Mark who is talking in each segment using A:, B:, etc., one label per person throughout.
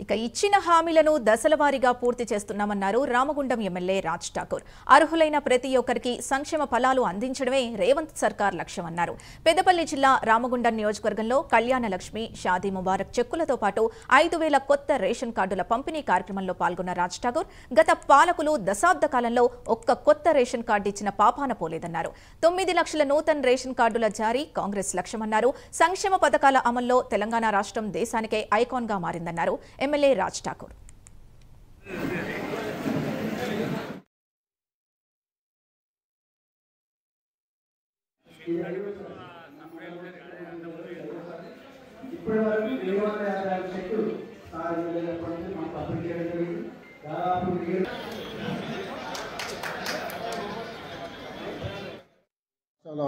A: ఇక ఇచ్చిన హామీలను దశలవారీగా పూర్తి చేస్తున్నామన్నారు రామగుండం ఎమ్మెల్యే రాజ్ ఠాకూర్. అర్హులైన ప్రతి ఒక్కరికి సంక్షేమ ఫలాలు అందించడమే రేవంత్ సర్కార్ లక్ష్యమన్నారు. పెద్దపల్లి జిల్లా రామగుండం నియోజకవర్గంలో కళ్యాణ లక్ష్మి, షాదీ ముబారక్ చెక్కులతో పాటు 5,000 కొత్త రేషన్ కార్డుల పంపిణీ కార్యక్రమంలో పాల్గొన్న రాజ్ ఠాకూర్ గత పాలకులు దశాబ్ద కాలంలో ఒక్క కొత్త రేషన్ కార్డు ఇచ్చిన పాపాన పోలేదన్నారు. 9 లక్షల నూతన రేషన్ కార్డుల జారీ కాంగ్రెస్ లక్ష్యమన్నారు. సంక్షేమ పథకాల అమల్లో తెలంగాణ రాష్ట్రం దేశానికే ఐకాన్ గా మారిందన్నారు ఎమ్మెల్యే రాజ్ ఠాకూర్.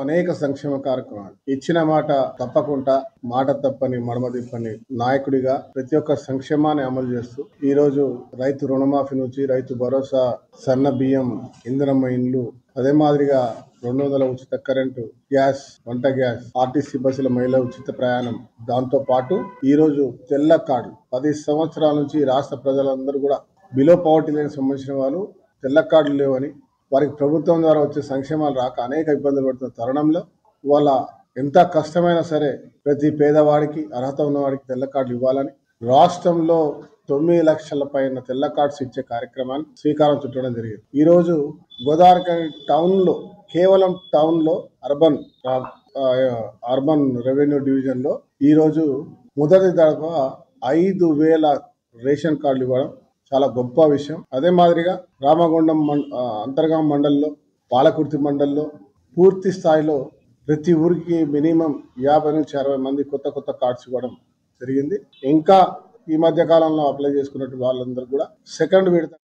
B: అనేక సంక్షేమ కార్యక్రమాలు ఇచ్చిన మాట తప్పకుండా, మాట తప్పని మడమ తిప్పని నాయకుడిగా ప్రతి ఒక్క సంక్షేమాన్ని అమలు చేస్తూ ఈ రోజు రైతు రుణమాఫీ నుంచి రైతు భరోసా, సన్న బియ్యం, ఇంధనమ్మ ఇండ్లు, అదే మాదిరిగా 200 ఉచిత కరెంటు, గ్యాస్, వంట గ్యాస్, ఆర్టీసీ బస్సుల మహిళా ఉచిత ప్రయాణం, దాంతో పాటు ఈ రోజు తెల్ల కార్డు 10 సంవత్సరాల నుంచి రాష్ట్ర ప్రజలందరూ కూడా బిలో పవర్టీ లైన్ సంబంధించిన వాళ్ళు తెల్ల కార్డులు లేవని, వారికి ప్రభుత్వం ద్వారా వచ్చే సంక్షేమాలు రాక అనేక ఇబ్బందులు పడుతున్న తరుణంలో వాళ్ళ ఎంత కష్టమైనా సరే ప్రతి పేదవాడికి, అర్హత ఉన్నవాడికి తెల్ల కార్డులు ఇవ్వాలని రాష్ట్రంలో 9 లక్షల పైన తెల్ల కార్డ్స్ ఇచ్చే కార్యక్రమాన్ని శ్రీకారం చుట్టడం జరిగింది. ఈ రోజు గోదావరి టౌన్ లో, కేవలం టౌన్ లో అర్బన్ రెవెన్యూ డివిజన్ లో ఈ రోజు మొదటి దఫా 5,000 రేషన్ కార్డులు ఇవ్వడం చాలా గొప్ప విషయం. అదే మాదిరిగా రామగుండం అంతర్గాం మండల్లో, పాలకుర్తి మండల్లో పూర్తి స్థాయిలో ప్రతి ఊరికి మినిమం 50 నుంచి 60 మంది కొత్త కార్డ్స్ ఇవ్వడం జరిగింది. ఇంకా ఈ మధ్య కాలంలో అప్లై చేసుకున్నట్టు వాళ్ళందరూ కూడా సెకండ్ విడత